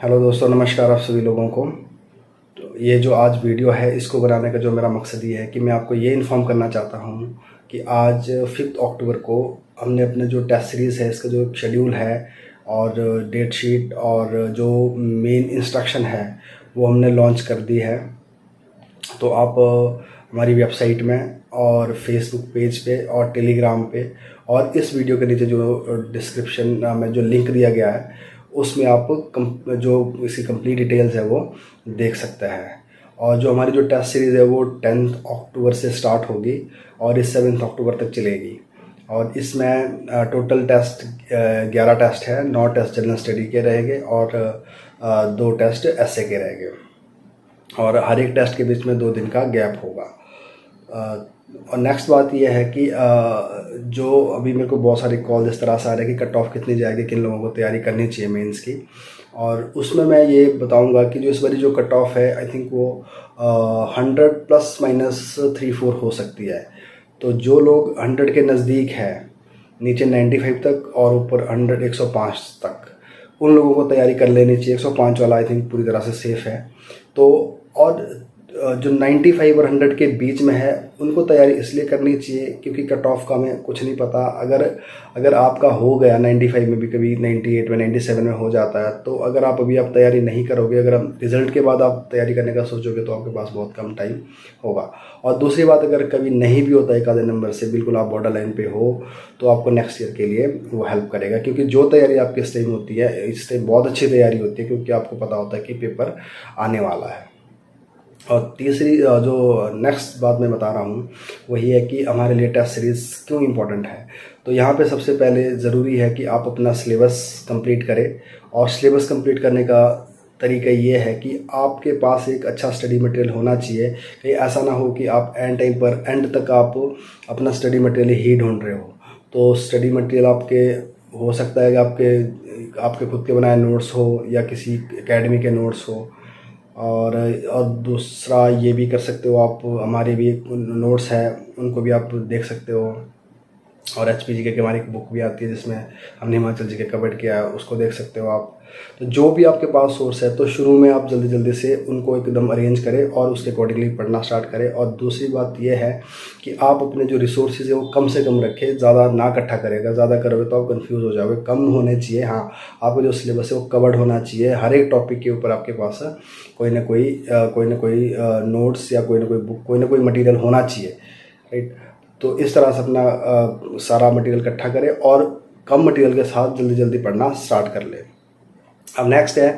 Hello दोस्तों, नमस्कार आप सभी लोगों को। तो ये जो आज वीडियो है, इसको बनाने का जो मेरा मकसद ये है कि मैं आपको ये इन्फॉर्म करना चाहता हूँ कि आज 5 अक्टूबर को हमने अपने जो टेस्ट सीरीज़ है इसका जो शेड्यूल है और डेट शीट और जो मेन इंस्ट्रक्शन है वो हमने लॉन्च कर दी है। तो आप हमारी वेबसाइट में और फेसबुक पेज पे और टेलीग्राम पे और इस वीडियो के नीचे जो डिस्क्रिप्शन में जो लिंक दिया गया है उसमें आप जो इसकी कंप्लीट डिटेल्स है वो देख सकते हैं। और जो हमारी जो टेस्ट सीरीज़ है वो 10 अक्टूबर से स्टार्ट होगी और इस 7 अक्टूबर तक चलेगी। और इसमें टोटल टेस्ट 11 टेस्ट है। 9 टेस्ट जनरल स्टडी के रहेंगे और 2 टेस्ट एसए के रहेंगे और हर एक टेस्ट के बीच में 2 दिन का गैप होगा। और नेक्स्ट बात यह है कि जो अभी मेरे को बहुत सारे कॉल इस तरह से आ रहे हैं कि कट ऑफ कितनी जाएगी, किन लोगों को तैयारी करनी चाहिए मेंस की, और उसमें मैं ये बताऊंगा कि जो इस बारी जो कट ऑफ है आई थिंक वो 100 प्लस माइनस 3-4 हो सकती है। तो जो लोग 100 के नज़दीक है, नीचे 95 तक और ऊपर 105 तक, उन लोगों को तैयारी कर लेनी चाहिए। 105 वाला आई थिंक पूरी तरह से सेफ़ है। तो और जो 95 और 100 के बीच में है उनको तैयारी इसलिए करनी चाहिए क्योंकि कट ऑफ का हमें कुछ नहीं पता। अगर आपका हो गया 95 में भी, कभी 98 में 97 में हो जाता है, तो अगर आप अभी आप तैयारी नहीं करोगे, अगर आप रिज़ल्ट के बाद आप तैयारी करने का सोचोगे तो आपके पास बहुत कम टाइम होगा। और दूसरी बात, अगर कभी नहीं भी होता एक आधे नंबर से, बिल्कुल आप बॉर्डर लाइन पे हो, तो आपको नेक्स्ट ईयर के लिए वो हेल्प करेगा। क्योंकि जो तैयारी आपकी इस टाइम होती है, इस टाइम बहुत अच्छी तैयारी होती है क्योंकि आपको पता होता है कि पेपर आने वाला है। और तीसरी जो नेक्स्ट बात मैं बता रहा हूँ वही है कि हमारे लिए टेस्ट सीरीज़ क्यों इम्पोर्टेंट है। तो यहाँ पे सबसे पहले ज़रूरी है कि आप अपना सिलेबस कंप्लीट करें। और सिलेबस कंप्लीट करने का तरीका ये है कि आपके पास एक अच्छा स्टडी मटेरियल होना चाहिए। कहीं ऐसा ना हो कि आप एंड टाइम पर, एंड तक आप अपना स्टडी मटेरियल ही ढूंढ रहे हो। तो स्टडी मटेरियल आपके हो सकता है कि आपके खुद के बनाए नोट्स हो या किसी एकेडमी के नोट्स हो। और दूसरा ये भी कर सकते हो आप, हमारे भी नोट्स हैं उनको भी आप देख सकते हो। और HPG की हमारी एक बुक भी आती है जिसमें हमने हिमाचल जी के कवर किया है, उसको देख सकते हो आप। तो जो भी आपके पास सोर्स है तो शुरू में आप जल्दी जल्दी से उनको एकदम अरेंज करें और उसके अकॉर्डिंगली पढ़ना स्टार्ट करें। और दूसरी बात यह है कि आप अपने जो रिसोर्सेज है वो कम से कम रखें, ज़्यादा ना इकट्ठा करेगा। ज़्यादा करोगे तो आप कंफ्यूज हो जाओगे। कम होने चाहिए। हाँ, आपका जो सिलेबस है वो कवर्ड होना चाहिए। हर एक टॉपिक के ऊपर आपके पास कोई ना कोई नोट्स या कोई ना कोई बुक, कोई ना कोई मटीरियल होना चाहिए, राइट। तो इस तरह से अपना सारा मटेरियल इकट्ठा करें और कम मटेरियल के साथ जल्दी जल्दी पढ़ना स्टार्ट कर लें। अब नेक्स्ट है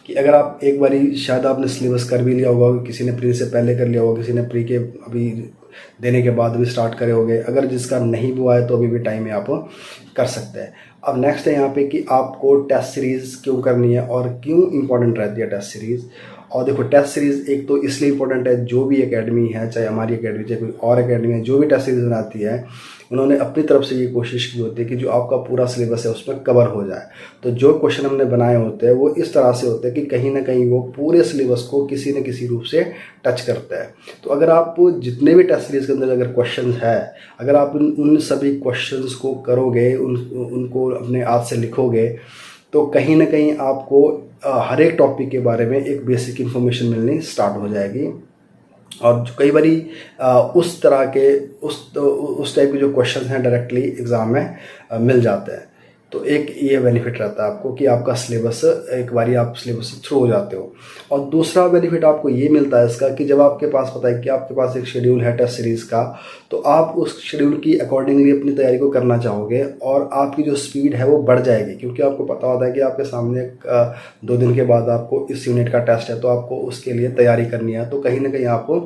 कि अगर आप एक बारी, शायद आपने सिलेबस कर भी लिया होगा, किसी ने प्री से पहले कर लिया होगा, किसी ने प्री के अभी देने के बाद भी स्टार्ट करे होंगे। अगर जिसका नहीं हुआ है तो अभी भी टाइम है, आप कर सकते हैं। अब नेक्स्ट है यहाँ पे कि आपको टेस्ट सीरीज़ क्यों करनी है और क्यों इंपॉर्टेंट रहती है टेस्ट सीरीज़। और देखो, टेस्ट सीरीज़ एक तो इसलिए इंपॉर्टेंट है, जो भी एकेडमी है, चाहे हमारी एकेडमी, चाहे कोई और एकेडमी है, जो भी टेस्ट सीरीज़ बनाती है, उन्होंने अपनी तरफ से ये कोशिश की होती है कि जो आपका पूरा सिलेबस है उसमें कवर हो जाए। तो जो क्वेश्चन हमने बनाए होते हैं वो इस तरह से होते हैं कि कहीं ना कहीं वो पूरे सिलेबस को किसी न किसी रूप से टच करता है। तो अगर आप जितने भी टेस्ट सीरीज़ के अंदर अगर क्वेश्चन है, अगर आप उन सभी क्वेश्चंस को करोगे, उनको अपने हाथ से लिखोगे, तो कहीं ना कहीं आपको हर एक टॉपिक के बारे में एक बेसिक इन्फॉर्मेशन मिलनी स्टार्ट हो जाएगी। और कई बारी उस तरह के उस टाइप के जो क्वेश्चन हैं डायरेक्टली एग्ज़ाम में मिल जाते हैं। तो एक ये बेनिफिट रहता है आपको कि आपका सिलेबस, एक बारी आप सिलेबस से थ्रू हो जाते हो। और दूसरा बेनिफिट आपको ये मिलता है इसका कि जब आपके पास पता है कि आपके पास एक शेड्यूल है टेस्ट सीरीज़ का, तो आप उस शेड्यूल की अकॉर्डिंगली अपनी तैयारी को करना चाहोगे और आपकी जो स्पीड है वो बढ़ जाएगी। क्योंकि आपको पता होता है कि आपके सामने 2 दिन के बाद आपको इस यूनिट का टेस्ट है, तो आपको उसके लिए तैयारी करनी है। तो कहीं ना कहीं आपको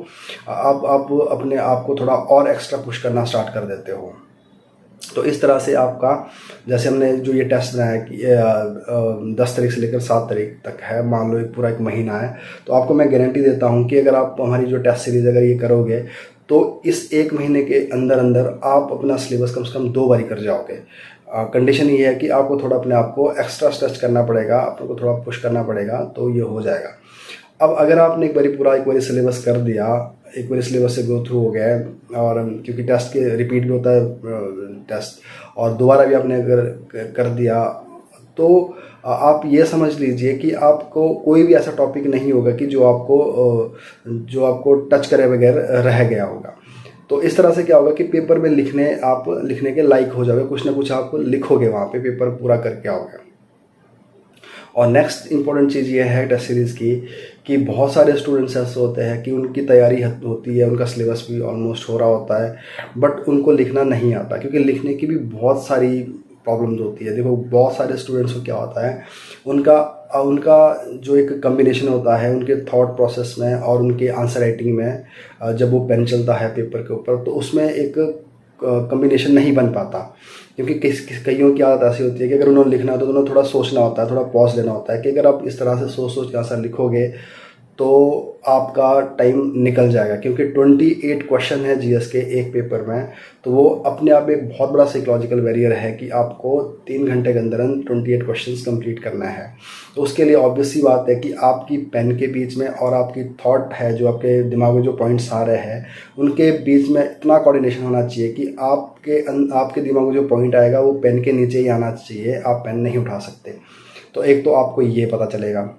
आप अपने आप को थोड़ा और एक्स्ट्रा पुश करना स्टार्ट कर देते हो। तो इस तरह से आपका, जैसे हमने जो ये टेस्ट बनाया कि 10 तारीख से लेकर 7 तारीख तक है, मान लो एक पूरा एक महीना है, तो आपको मैं गारंटी देता हूँ कि अगर आप हमारी जो टेस्ट सीरीज़ अगर ये करोगे तो इस 1 महीने के अंदर अंदर आप अपना सिलेबस कम से कम 2 बारी कर जाओगे। कंडीशन ये है कि आपको थोड़ा अपने आप को एक्स्ट्रा स्ट्रेच करना पड़ेगा, आपको थोड़ा पुश करना पड़ेगा, तो ये हो जाएगा। अब अगर आपने एक बारी सिलेबस कर दिया, एक बारी सिलेबस से गो थ्रू हो गया है, और क्योंकि टेस्ट के रिपीट भी होता है टेस्ट, और दोबारा भी आपने अगर कर दिया तो आप ये समझ लीजिए कि आपको कोई भी ऐसा टॉपिक नहीं होगा कि जो आपको टच करे बगैर रह गया होगा। तो इस तरह से क्या होगा कि पेपर में आप लिखने के लायक हो जाओगे, कुछ ना कुछ आप लिखोगे वहाँ पे, पेपर पूरा करके आओगे। और नेक्स्ट इंपॉर्टेंट चीज़ ये है टेस्ट सीरीज़ की कि बहुत सारे स्टूडेंट्स ऐसे होते हैं कि उनकी तैयारी होती है, उनका सिलेबस भी ऑलमोस्ट हो रहा होता है, बट उनको लिखना नहीं आता, क्योंकि लिखने की भी बहुत सारी प्रॉब्लम्स होती है। देखो बहुत सारे स्टूडेंट्स को क्या होता है, उनका जो एक कम्बिनेशन होता है उनके थॉट प्रोसेस में और उनके आंसर राइटिंग में, जब वो पेन चलता है पेपर के ऊपर तो उसमें एक कम्बिनेशन नहीं बन पाता। क्योंकि कईयों की आदत ऐसी होती है कि अगर उन्होंने लिखना है तो उन्होंने थोड़ा सोचना होता है, थोड़ा पॉज लेना होता है कि अगर आप इस तरह से सोच के आंसर लिखोगे तो आपका टाइम निकल जाएगा। क्योंकि 28 क्वेश्चन है जीएस के एक पेपर में, तो वो अपने आप एक बहुत बड़ा साइकोलॉजिकल बैरियर है कि आपको 3 घंटे के अंदर 28 क्वेश्चंस कंप्लीट करना है। तो उसके लिए ऑब्वियस सी बात है कि आपकी पेन के बीच में और आपकी थॉट है, जो आपके दिमाग में जो पॉइंट्स आ रहे हैं उनके बीच में इतना कोऑर्डिनेशन होना चाहिए कि आपके दिमाग में जो पॉइंट आएगा वो पेन के नीचे ही आना चाहिए, आप पेन नहीं उठा सकते। तो एक तो आपको ये पता चलेगा।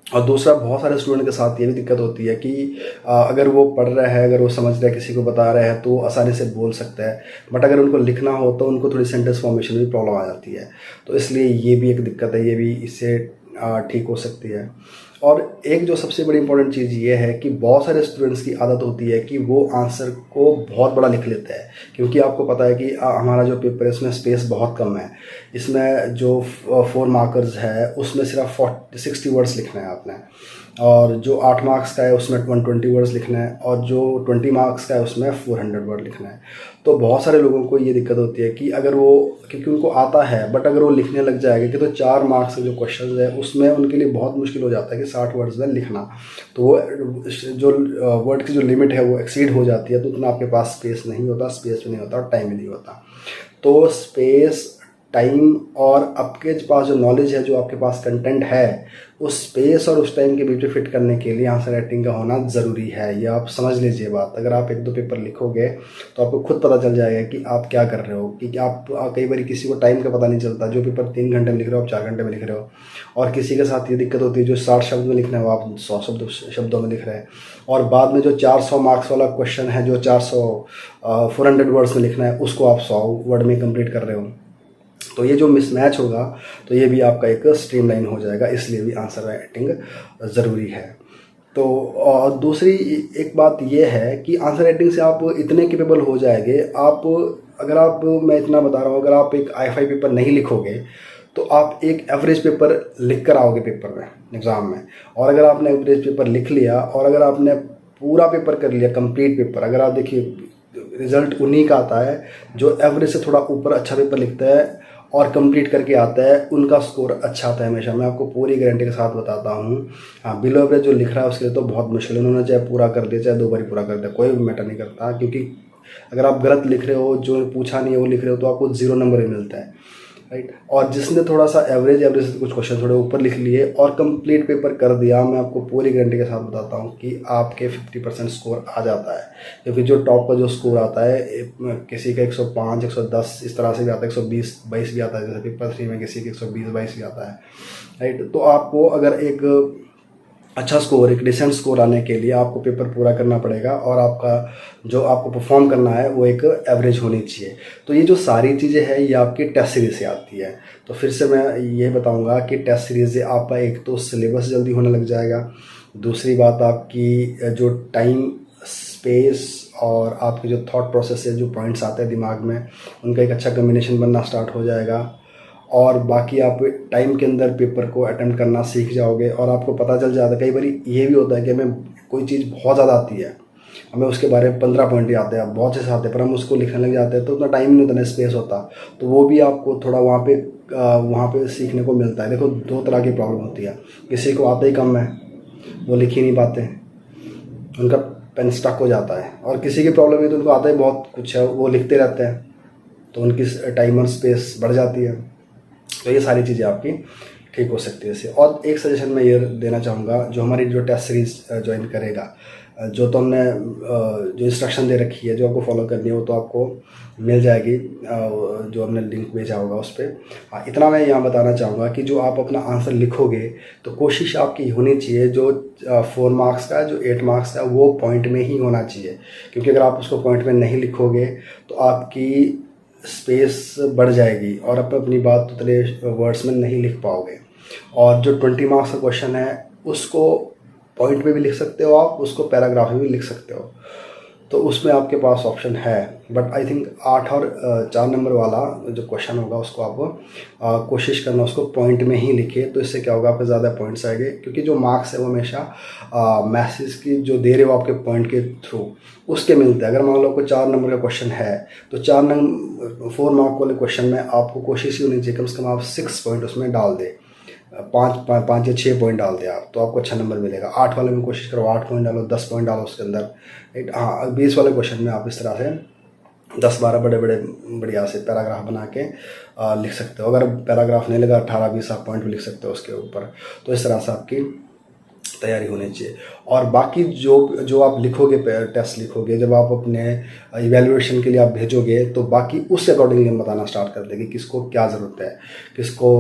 और दूसरा, बहुत सारे स्टूडेंट के साथ ये भी दिक्कत होती है कि अगर वो पढ़ रहा है, अगर वो समझ रहा है, किसी को बता रहा है तो आसानी से बोल सकता है, बट अगर उनको लिखना हो तो उनको थोड़ी सेंटेंस फॉर्मेशन में प्रॉब्लम आ जाती है। तो इसलिए ये भी एक दिक्कत है, ये भी इससे ठीक हो सकती है। और एक जो सबसे बड़ी इंपॉर्टेंट चीज़ ये है कि बहुत सारे स्टूडेंट्स की आदत होती है कि वो आंसर को बहुत बड़ा लिख लेते हैं, क्योंकि आपको पता है कि हमारा जो पेपर है इसमें स्पेस बहुत कम है। इसमें जो 4 मार्कर्स है उसमें सिर्फ 60 वर्ड्स लिखना है आपने, और जो 8 मार्क्स का है उसमें 120 वर्ड्स लिखना है, और जो 20 मार्क्स का है उसमें 400 वर्ड लिखना है। तो बहुत सारे लोगों को ये दिक्कत होती है कि अगर वो, क्योंकि उनको आता है बट अगर वो लिखने लग जाएगा कि तो 4 मार्क्स के जो क्वेश्चन है उसमें उनके लिए बहुत मुश्किल हो जाता है कि 60 वर्ड्स में लिखना। तो वो जो वर्ड की जो लिमिट है वो एक्सीड हो जाती है, तो उतना आपके पास स्पेस नहीं होता, स्पेस भी नहीं होता और टाइम भी नहीं होता। तो स्पेस, टाइम और आपके पास जो नॉलेज है, जो आपके पास कंटेंट है, उस स्पेस और उस टाइम के बीच में फिट करने के लिए आंसर राइटिंग का होना ज़रूरी है। ये आप समझ लीजिए बात। अगर आप 1-2 पेपर लिखोगे तो आपको खुद पता चल जाएगा कि आप क्या कर रहे हो, कि आप कई बार किसी को टाइम का पता नहीं चलता। जो पेपर 3 घंटे में लिख रहे हो आप 4 घंटे में लिख रहे हो, और किसी के साथ ये दिक्कत होती है जो 60 शब्द में लिखना है वो आप 100 शब्दों में लिख रहे हैं, और बाद में जो 400 मार्क्स वाला क्वेश्चन है, जो 400 वर्ड्स में लिखना है, उसको आप 100 वर्ड में कंप्लीट कर रहे हो। तो ये जो मिसमैच होगा तो ये भी आपका एक स्ट्रीमलाइन हो जाएगा, इसलिए भी आंसर राइटिंग ज़रूरी है। तो और दूसरी एक बात ये है कि आंसर राइटिंग से आप इतने कैपेबल हो जाएंगे, मैं इतना बता रहा हूँ, अगर आप एक I5 पेपर नहीं लिखोगे तो आप एक एवरेज पेपर लिख कर आओगे पेपर में, एग्ज़ाम में। और अगर आपने एवरेज पेपर लिख लिया और अगर आपने पूरा पेपर कर लिया, कंप्लीट पेपर, अगर आप देखिए रिज़ल्ट उन्हीं का आता है जो एवरेज से थोड़ा ऊपर अच्छा पेपर लिखता है और कंप्लीट करके आता है, उनका स्कोर अच्छा आता है हमेशा। मैं आपको पूरी गारंटी के साथ बताता हूँ। हाँ, बिलो एवरेज जो लिख रहा है उसके लिए तो बहुत मुश्किल है, उन्होंने चाहे पूरा कर दिया चाहे 2 बार पूरा कर दिया, कोई भी मैटर नहीं करता। क्योंकि अगर आप गलत लिख रहे हो, जो पूछा नहीं है वो लिख रहे हो, तो आपको 0 नंबर ही मिलता है, राइट। और जिसने थोड़ा सा एवरेज से कुछ क्वेश्चन थोड़े ऊपर लिख लिए और कंप्लीट पेपर कर दिया, मैं आपको पूरी गारंटी के साथ बताता हूँ कि आपके 50% स्कोर आ जाता है। क्योंकि जो टॉप का जो स्कोर आता है, किसी का 105, 110 इस तरह से भी आता है, 120, 22 भी आता है, जैसे पेपर 3 में किसी के 120, 22 भी आता है, राइट। तो आपको अगर एक अच्छा स्कोर, एक डिसेंट स्कोर आने के लिए आपको पेपर पूरा करना पड़ेगा, और जो आपको परफॉर्म करना है वो एक एवरेज होनी चाहिए। तो ये जो सारी चीज़ें हैं ये आपकी टेस्ट सीरीज से आती है। तो फिर से मैं ये बताऊंगा कि टेस्ट सीरीज से आपका एक तो सिलेबस जल्दी होने लग जाएगा, दूसरी बात आपकी जो टाइम, स्पेस और आपके जो थॉट प्रोसेस है, जो पॉइंट्स आते हैं दिमाग में, उनका एक अच्छा कम्बिनेशन बनना स्टार्ट हो जाएगा, और बाकी आप टाइम के अंदर पेपर को अटेम्प्ट करना सीख जाओगे। और आपको पता चल जाता है, कई बार ये भी होता है कि हमें कोई चीज़ बहुत ज़्यादा आती है, हमें उसके बारे में 15 पॉइंट याद है, बहुत से आते हैं, पर हम उसको लिखने लग जाते हैं तो उतना टाइम नहीं होता, ना स्पेस होता। तो वो भी आपको थोड़ा वहाँ पे सीखने को मिलता है। देखो 2 तरह की प्रॉब्लम होती है, किसी को आता ही कम है, वो लिख ही नहीं पाते, उनका पेन स्टक हो जाता है, और किसी की प्रॉब्लम है तो उनको आता ही बहुत कुछ है, वो लिखते रहते हैं, तो उनकी टाइमर स्पेस बढ़ जाती है। तो ये सारी चीज़ें आपकी ठीक हो सकती है इससे। और एक सजेशन मैं ये देना चाहूँगा, जो हमारी जो टेस्ट सीरीज़ ज्वाइन करेगा, जो तो हमने जो इंस्ट्रक्शन दे रखी है, जो आपको फॉलो करनी है, वो तो आपको मिल जाएगी जो हमने लिंक भेजा होगा उस पर। हाँ, इतना मैं यहाँ बताना चाहूँगा कि जो आप अपना आंसर लिखोगे तो कोशिश आपकी होनी चाहिए जो 4 मार्क्स का, जो 8 मार्क्स का, वो पॉइंट में ही होना चाहिए। क्योंकि अगर आप उसको पॉइंट में नहीं लिखोगे तो आपकी स्पेस बढ़ जाएगी और आप अपनी बात उतने वर्ड्स में नहीं लिख पाओगे। और जो 20 मार्क्स का क्वेश्चन है उसको पॉइंट में भी लिख सकते हो आप, उसको पैराग्राफ में भी लिख सकते हो, तो उसमें आपके पास ऑप्शन है। बट आई थिंक 8 और 4 नंबर वाला जो क्वेश्चन होगा उसको आप कोशिश करना उसको पॉइंट में ही लिखिए, तो इससे क्या होगा, आपके ज़्यादा पॉइंट्स आएंगे। क्योंकि जो मार्क्स है वो हमेशा मैसेज की जो दे रहे हो आपके पॉइंट के थ्रू उसके मिलते हैं। अगर मान लो कोई 4 नंबर का क्वेश्चन है तो 4 मार्क वाले क्वेश्चन में आपको कोशिश ही होनी चाहिए कम से कम आप 6 पॉइंट उसमें डाल दें, 5 या 6 पॉइंट डाल दें आप, तो आपको अच्छा नंबर मिलेगा। 8 वाले में कोशिश करो 8 पॉइंट डालो, 10 पॉइंट डालो उसके अंदर। हाँ, 20 वाले क्वेश्चन में आप इस तरह से 10-12 बड़े बढ़िया से पैराग्राफ बना के लिख सकते हो। अगर पैराग्राफ नहीं लगा 18-20 आप पॉइंट भी लिख सकते हो उसके ऊपर। तो इस तरह से आपकी तैयारी होनी चाहिए। और बाकी जो आप लिखोगे, टेस्ट लिखोगे, जब आप अपने इवैल्यूएशन के लिए आप भेजोगे तो बाकी उसके अकॉर्डिंगली हम बताना स्टार्ट कर देंगे किसको क्या ज़रूरत है, किसको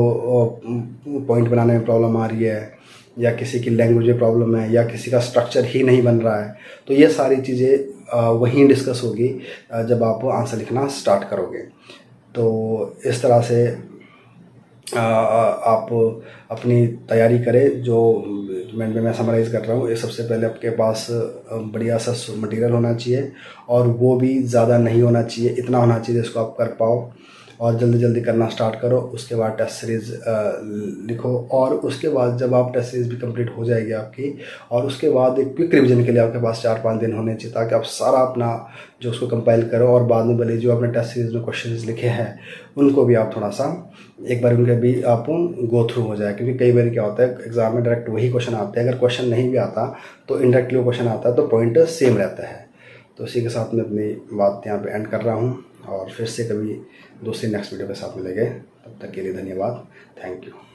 पॉइंट बनाने में प्रॉब्लम आ रही है, या किसी की लैंग्वेज में प्रॉब्लम है, या किसी का स्ट्रक्चर ही नहीं बन रहा है। तो ये सारी चीज़ें वहीं डिस्कस होगी जब आप आंसर लिखना स्टार्ट करोगे। तो इस तरह से आप अपनी तैयारी करें। जो मैं समराइज़ कर रहा हूँ, ये सबसे पहले आपके पास बढ़िया सा मटेरियल होना चाहिए, और वो भी ज़्यादा नहीं होना चाहिए, इतना होना चाहिए जिसको आप कर पाओ, और जल्दी जल्दी करना स्टार्ट करो। उसके बाद टेस्ट सीरीज़ लिखो, और उसके बाद जब आप टेस्ट सीरीज़ भी कंप्लीट हो जाएगी आपकी, और उसके बाद एक क्विक रिवीजन के लिए आपके पास 4-5 दिन होने चाहिए, ताकि आप सारा अपना जो उसको कंपाइल करो, और बाद में भले जो आपने टेस्ट सीरीज़ में क्वेश्चंस लिखे हैं उनको भी आप थोड़ा सा एक बार उनके भी आप गो थ्रू हो जाए। क्योंकि कई बार क्या होता है एग्ज़ाम में डायरेक्ट वही क्वेश्चन आते हैं, अगर क्वेश्चन नहीं भी आता तो इनडायरेक्टली वो क्वेश्चन आता है, तो पॉइंट सेम रहता है। तो इसी के साथ मैं अपनी बात यहाँ पे एंड कर रहा हूँ, और फिर से कभी दूसरी नेक्स्ट वीडियो के साथ मिलेंगे। तब तक के लिए धन्यवाद, थैंक यू।